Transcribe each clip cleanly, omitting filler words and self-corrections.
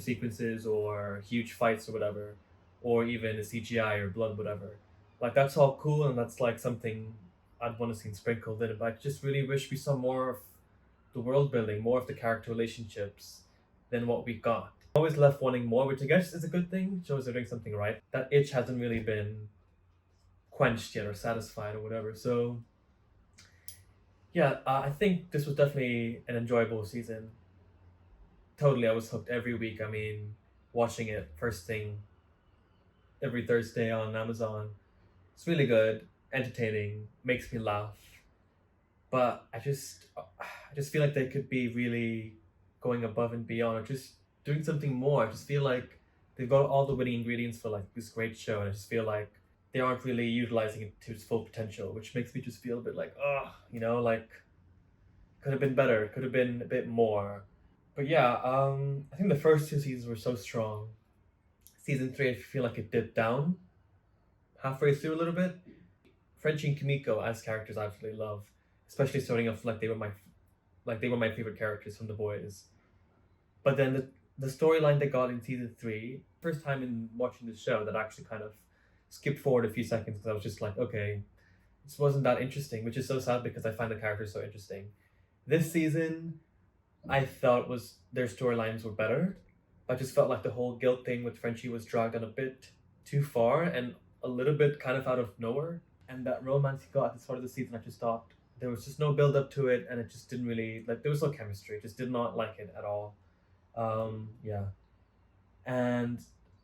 sequences or huge fights or whatever, or even a CGI or blood, whatever. Like that's all cool and that's like something I'd want to see sprinkled in. But I just really wish we saw more of the world building, more of the character relationships than what we got. Always left wanting more, which I guess is a good thing. Shows they're doing something right. That itch hasn't really been quenched yet or satisfied or whatever. So yeah, I think this was definitely an enjoyable season. Totally, I was hooked every week. I mean, watching it first thing every Thursday on Amazon. It's really good, entertaining, makes me laugh. But I just feel like they could be really going above and beyond, or just doing something more. I just feel like they've got all the winning ingredients for like this great show, and I just feel like they aren't really utilizing it to its full potential, which makes me just feel a bit like, like could have been better, could have been a bit more. But yeah, I think the first two seasons were so strong. Season three, I feel like it dipped down halfway through a little bit. Frenchie and Kimiko as characters, I absolutely love, especially starting off like they were my favorite characters from The Boys. But then the storyline they got in season three, first time in watching the show that I actually kind of skipped forward a few seconds because I was just like, okay, this wasn't that interesting, which is so sad because I find the characters so interesting. This season, I felt was their storylines were better. I just felt like the whole guilt thing with Frenchie was dragged on a bit too far and a little bit kind of out of nowhere. And that romance he got at the start of the season, I just thought there was just no build up to it, and it just didn't really like there was no chemistry. Just did not like it at all. Yeah, and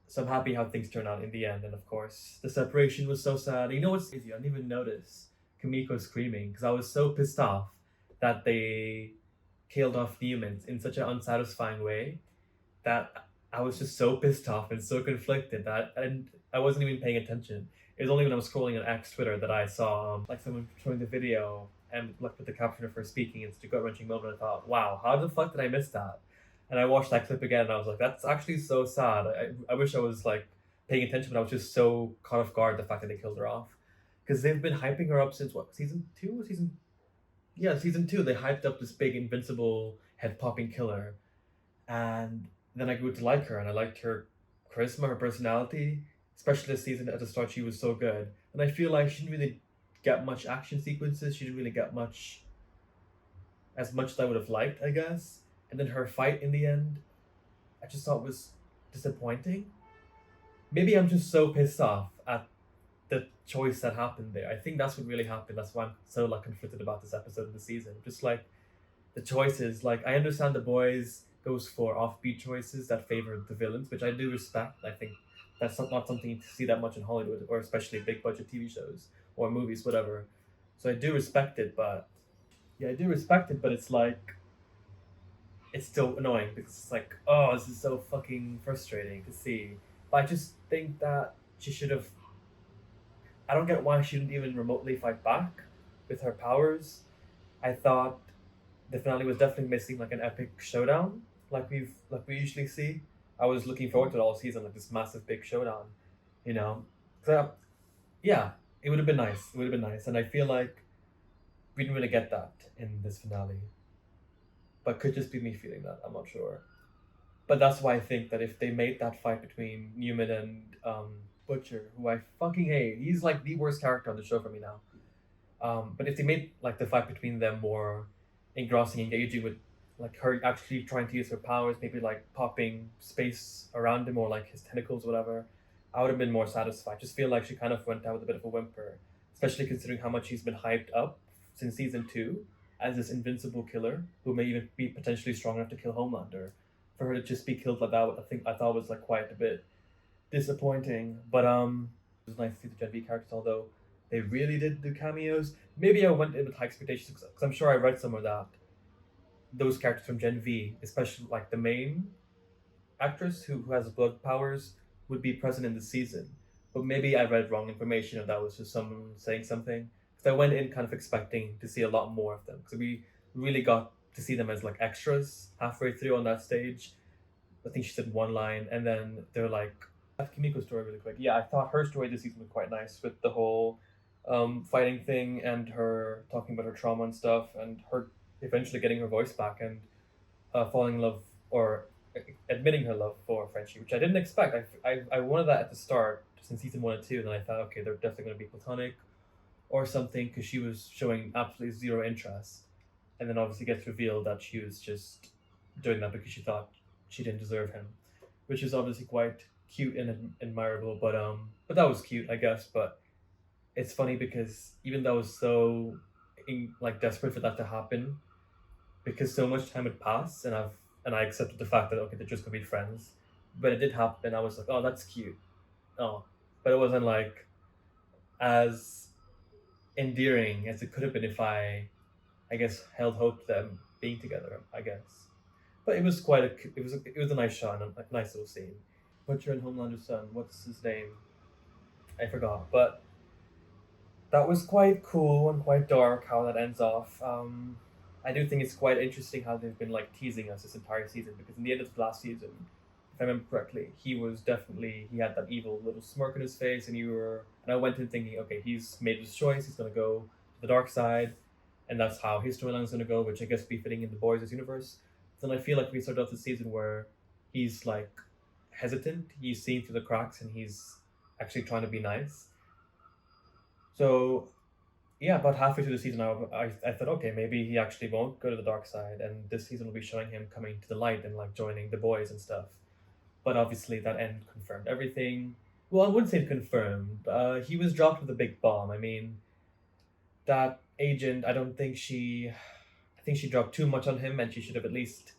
so I'm happy how things turned out in the end. And of course, the separation was so sad. You know what's crazy? I didn't even notice Kimiko screaming because I was so pissed off that they killed off the humans in such an unsatisfying way that I was just so pissed off and so conflicted that and I wasn't even paying attention. It was only when I was scrolling on X Twitter that I saw like someone showing the video and like with the caption of her speaking. It's a gut wrenching moment. I thought, wow, how the fuck did I miss that? And I watched that clip again and I was like, that's actually so sad. I wish I was like paying attention, but I was just so caught off guard the fact that they killed her off. Because they've been hyping her up since what, season two? Season two. They hyped up this big invincible head popping killer. And then I grew to like her and I liked her charisma, her personality, especially this season at the start she was so good. And I feel like she didn't really get much action sequences. She didn't really get much as I would have liked, I guess. And then her fight in the end, I just thought was disappointing. Maybe I'm just so pissed off at the choice that happened there. I think that's what really happened. That's why I'm so like conflicted about this episode of the season. Just like the choices, like I understand The Boys goes for offbeat choices that favor the villains, which I do respect. I think that's not something you see that much in Hollywood, or especially big budget TV shows or movies, whatever. So I do respect it, but yeah, I do respect it, but it's like it's still annoying because it's like, oh, this is so fucking frustrating to see. But I just think that she should have. I don't get why she didn't even remotely fight back with her powers. I thought the finale was definitely missing like an epic showdown, like we usually see. I was looking forward to it all season, like this massive big showdown, you know. So yeah, it would have been nice. It would have been nice, and I feel like we didn't really get that in this finale. But could just be me feeling that. I'm not sure. But that's why I think that if they made that fight between Newman and Butcher, who I fucking hate, he's like the worst character on the show for me now. But if they made like the fight between them more engrossing, engaging with like her actually trying to use her powers, maybe like popping space around him or like his tentacles, whatever, I would have been more satisfied. Just feel like she kind of went out with a bit of a whimper, especially considering how much she's been hyped up since season two as this invincible killer who may even be potentially strong enough to kill Homelander. For her to just be killed like that, I thought was like quite a bit disappointing. But it was nice to see the Gen V characters, although they really did do cameos. Maybe I went in with high expectations because I'm sure I read somewhere that those characters from Gen V, especially like the main actress who has blood powers, would be present in the season. But maybe I read wrong information, or that was just someone saying something. Because I went in kind of expecting to see a lot more of them. Because we really got to see them as like extras halfway through on that stage. I think she said one line, and then they're like, Kimiko's story really quick. Yeah, I thought her story this season was quite nice with the whole fighting thing and her talking about her trauma and stuff, and her eventually getting her voice back and falling in love or admitting her love for Frenchie, which I didn't expect. I wanted that at the start, since season 1 and 2, and then I thought, okay, they're definitely going to be platonic or something, because she was showing absolutely zero interest, and then obviously gets revealed that she was just doing that because she thought she didn't deserve him, which is obviously quite cute and admirable. But that was cute, I guess. But it's funny because even though I was so like desperate for that to happen, because so much time had passed, and I accepted the fact that okay, they're just gonna be friends. But it did happen. I was like, oh, that's cute. Oh, but it wasn't like as endearing as it could have been if I guess, held hope to them being together. I guess, but it was quite a it was a nice shot and a nice little scene. Butcher and Homelander's son. What's his name? I forgot. But that was quite cool and quite dark how that ends off. I do think it's quite interesting how they've been like teasing us this entire season, because in the end of the last season, if I remember correctly, he had that evil little smirk on his face, and I went in thinking, okay, he's made his choice, he's gonna go to the dark side, and that's how his storyline's gonna go, which I guess be fitting in the boys' universe. Then I feel like we started off the season where he's like hesitant, he's seeing through the cracks, and he's actually trying to be nice. So yeah, about halfway through the season, I thought, okay, maybe he actually won't go to the dark side, and this season will be showing him coming to the light and like joining the boys and stuff. But obviously, that end confirmed everything. Well, I wouldn't say it confirmed. He was dropped with a big bomb. I mean, that agent, I think she dropped too much on him, and she should have at least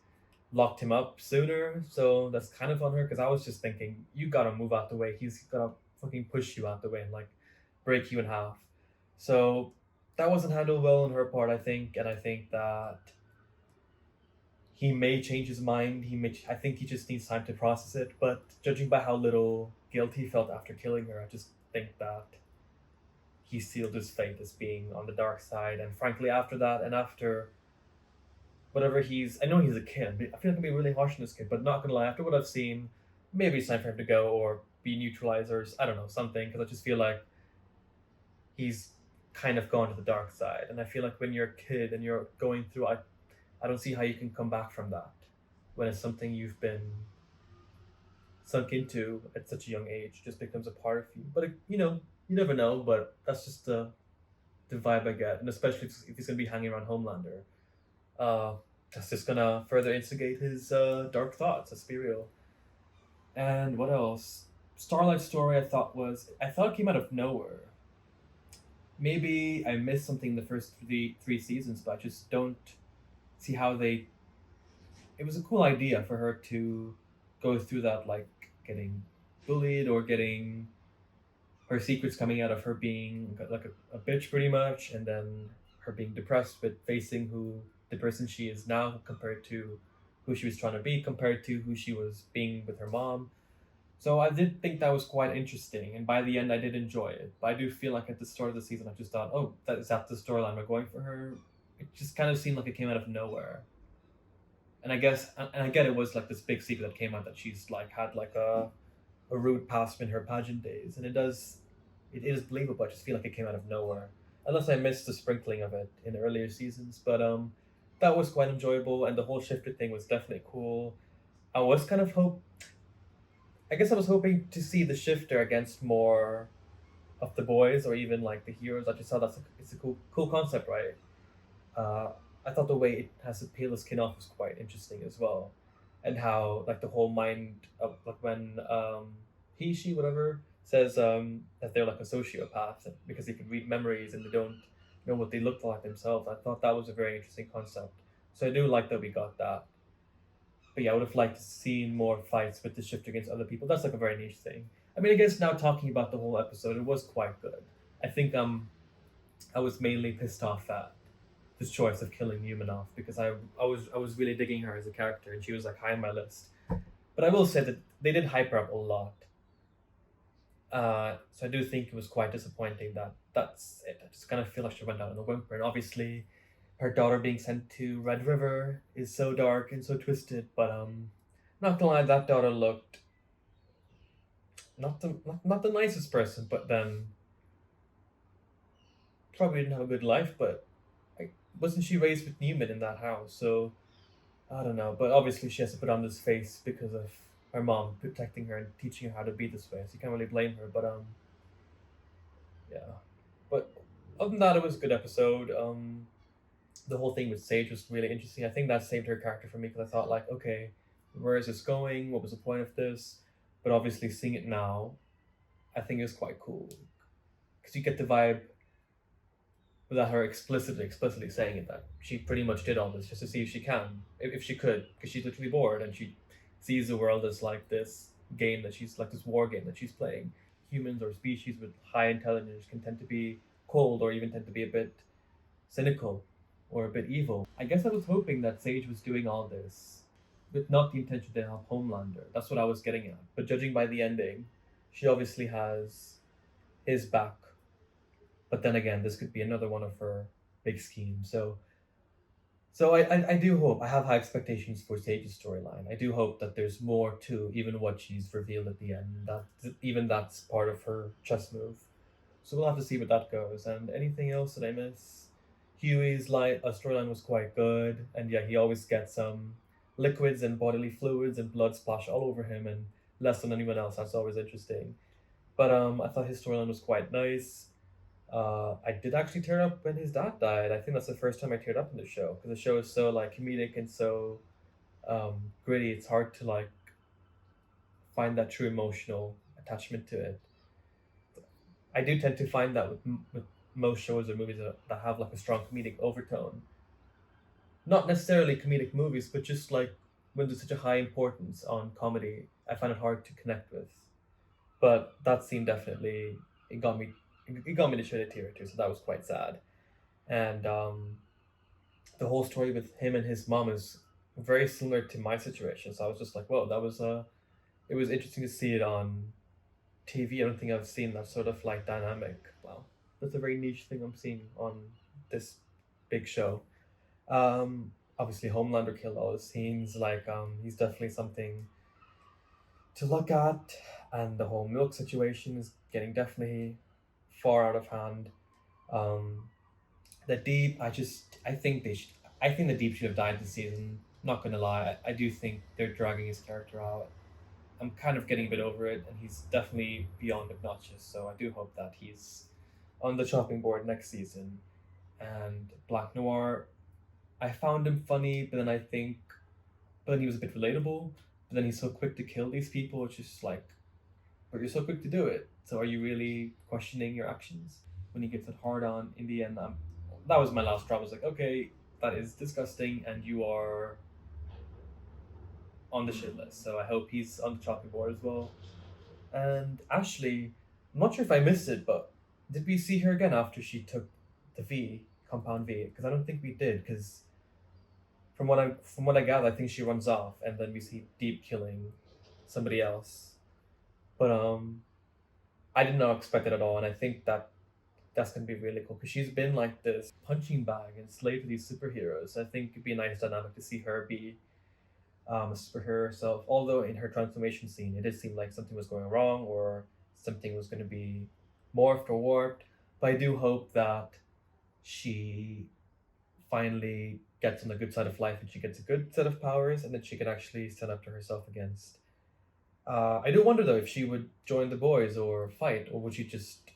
locked him up sooner. So that's kind of on her, because I was just thinking, you gotta move out the way. He's gonna fucking push you out the way and like break you in half. So that wasn't handled well on her part, I think, and I think that he may change his mind. I think he just needs time to process it. But judging by how little guilt he felt after killing her, I just think that he sealed his fate as being on the dark side. And frankly, after that, and after whatever I know he's a kid. I feel like I'm being really harsh on this kid, but not gonna lie, after what I've seen, maybe it's time for him to go or be neutralizers. I don't know, something, because I just feel like he's kind of gone to the dark side. And I feel like when you're a kid and you're going through, I don't see how you can come back from that when it's something you've been sunk into at such a young age, just becomes a part of you. But you never know. But that's just the vibe I get, and especially if he's gonna be hanging around Homelander, uh, that's just gonna further instigate his dark thoughts. Let's be real. And what else? Starlight story I thought it came out of nowhere. Maybe I missed something in the first three seasons, but I just don't see how they. It was a cool idea for her to go through that, like getting bullied or getting her secrets coming out of her being like a bitch pretty much, and then her being depressed with facing who the person she is now compared to who she was trying to be compared to who she was being with her mom. So I did think that was quite interesting, and by the end I did enjoy it. But I do feel like at the start of the season I just thought, oh, is that the storyline we're going for her? It just kind of seemed like it came out of nowhere. And I get it was like this big secret that came out that she's like had like a rude past in her pageant days, and it is believable. I just feel like it came out of nowhere, unless I missed the sprinkling of it in earlier seasons. But that was quite enjoyable, and the whole shifted thing was definitely cool. I was kind of hope I guess I was hoping to see the shifter against more of the boys or even like the heroes. I just thought it's a cool concept, right? Uh, I thought the way it has to peel the skin off was quite interesting as well, and how like the whole mind of like when she whatever says that they're like a sociopath because they can read memories and they don't know what they look like themselves. I thought that was a very interesting concept. So I do like that we got that. But yeah, I would have liked to see more fights with the shift against other people. That's like a very niche thing. I mean, I guess now talking about the whole episode, it was quite good. I think I was mainly pissed off at this choice of killing Humanoff because I was really digging her as a character and she was like high on my list. But I will say that they did hype her up a lot. So I do think it was quite disappointing that that's it. I just kind of feel like she went out in a whimper. And obviously, her daughter being sent to Red River is so dark and so twisted. But not gonna lie, that daughter looked not the nicest person. But then probably didn't have a good life. But wasn't she raised with Newman in that house? So I don't know, but obviously she has to put on this face because of her mom protecting her and teaching her how to be this way. So you can't really blame her. But yeah. But other than that, it was a good episode. The whole thing with Sage was really interesting. I think that saved her character for me because I thought like, okay, where is this going? What was the point of this? But obviously, seeing it now, I think is quite cool because you get the vibe without her explicitly saying it that she pretty much did all this just to see if she can, if she could, because she's literally bored and she sees the world as like this game that she's like this war game that she's playing. Humans or species with high intelligence can tend to be cold or even tend to be a bit cynical or a bit evil. I guess I was hoping that Sage was doing all this with not the intention to help Homelander. That's what I was getting at. But judging by the ending, she obviously has his back. But then again, this could be another one of her big schemes. So I do hope I have high expectations for Sage's storyline. I do hope that there's more to even what she's revealed at the end. That even that's part of her chess move. So we'll have to see where that goes. And anything else that I miss? Huey's storyline was quite good, and yeah, he always gets liquids and bodily fluids and blood splash all over him, and less than anyone else. That's always interesting. But I thought his storyline was quite nice. I did actually tear up when his dad died. I think that's the first time I teared up in the show because the show is so like comedic and so gritty. It's hard to like find that true emotional attachment to it. I do tend to find that with most shows or movies that have like a strong comedic overtone. Not necessarily comedic movies, but just like when there's such a high importance on comedy, I find it hard to connect with. But that scene definitely it got me it got me to shed a tear or two, so that was quite sad. And the whole story with him and his mom is very similar to my situation. So I was just like, whoa, that was it was interesting to see it on TV. I don't think I've seen that sort of like dynamic. Wow, that's a very niche thing I'm seeing on this big show. Obviously, Homelander killed all his scenes. Like, he's definitely something to look at, and the whole milk situation is getting definitely far out of hand. Um, the Deep, I think I think the Deep should have died this season. Not gonna lie, I do think they're dragging his character out. I'm kind of getting a bit over it, and he's definitely beyond obnoxious. So I do hope that he's on the chopping board next season. And Black Noir, I found him funny, but then he was a bit relatable. But then he's so quick to kill these people. It's just like, but you're so quick to do it. So are you really questioning your actions? When he gets it hard on in the end, that was my last straw. I was like, okay, that is disgusting, and you are on the shit list. So I hope he's on the chopping board as well. And Ashley, I'm not sure if I missed it, but did we see her again after she took the V, compound V? Because I don't think we did. Because from what I gather, I think she runs off, and then we see Deep killing somebody else. But I did not expect it at all, and I think that that's gonna be really cool because she's been like this punching bag and slave to these superheroes. I think it'd be a nice dynamic to see her be a superhero herself. Although in her transformation scene, it did seem like something was going wrong or something was going to be morphed or warped. But I do hope that she finally gets on the good side of life and she gets a good set of powers and that she can actually stand up to herself against. I do wonder though if she would join the boys or fight, or would she just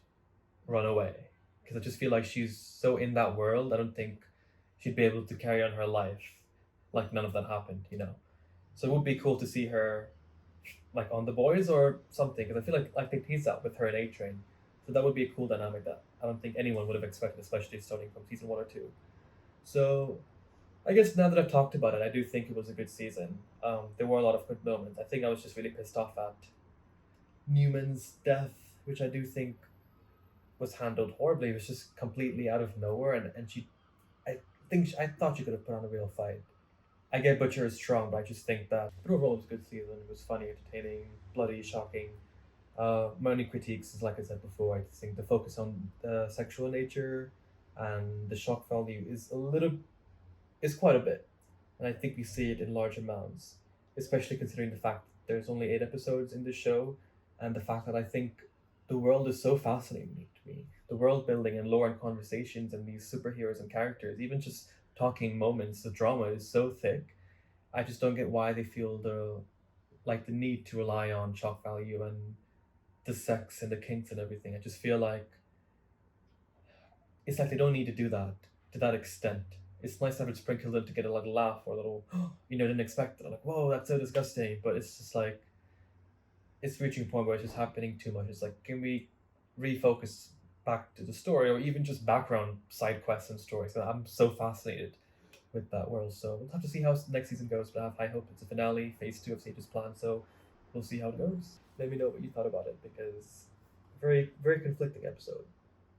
run away? Because I just feel like she's so in that world. I don't think she'd be able to carry on her life like none of that happened, you know. So it would be cool to see her like on the boys or something, because I feel like they teased that with her and A Train. So that would be a cool dynamic that I don't think anyone would have expected, especially starting from season 1 or 2. So I guess now that I've talked about it, I do think it was a good season. There were a lot of good moments. I think I was just really pissed off at Newman's death, which I do think was handled horribly. It was just completely out of nowhere, and I I thought she could have put on a real fight. I get Butcher is strong, but I just think that but overall it was a good season. It was funny, entertaining, bloody, shocking. My only critiques is like I said before. I just think the focus on the sexual nature and the shock value is quite a bit, and I think we see it in large amounts, especially considering the fact there's only 8 episodes in the show, and the fact that I think the world is so fascinating to me. The world building and lore and conversations and these superheroes and characters, even just talking moments, the drama is so thick, I just don't get why they feel the need to rely on shock value and the sex and the kinks and everything. I just feel like it's like they don't need to do that to that extent. It's nice to have it sprinkled in to get a little laugh or a little, didn't expect it. I'm like, whoa, that's so disgusting. But it's just like, it's reaching a point where it's just happening too much. It's like, can we refocus back to the story or even just background side quests and stories? I'm so fascinated with that world. So we'll have to see how next season goes. But I have high hope. It's a finale, phase two of Sage's plan. So we'll see how it goes. Let me know what you thought about it because very, very conflicting episode.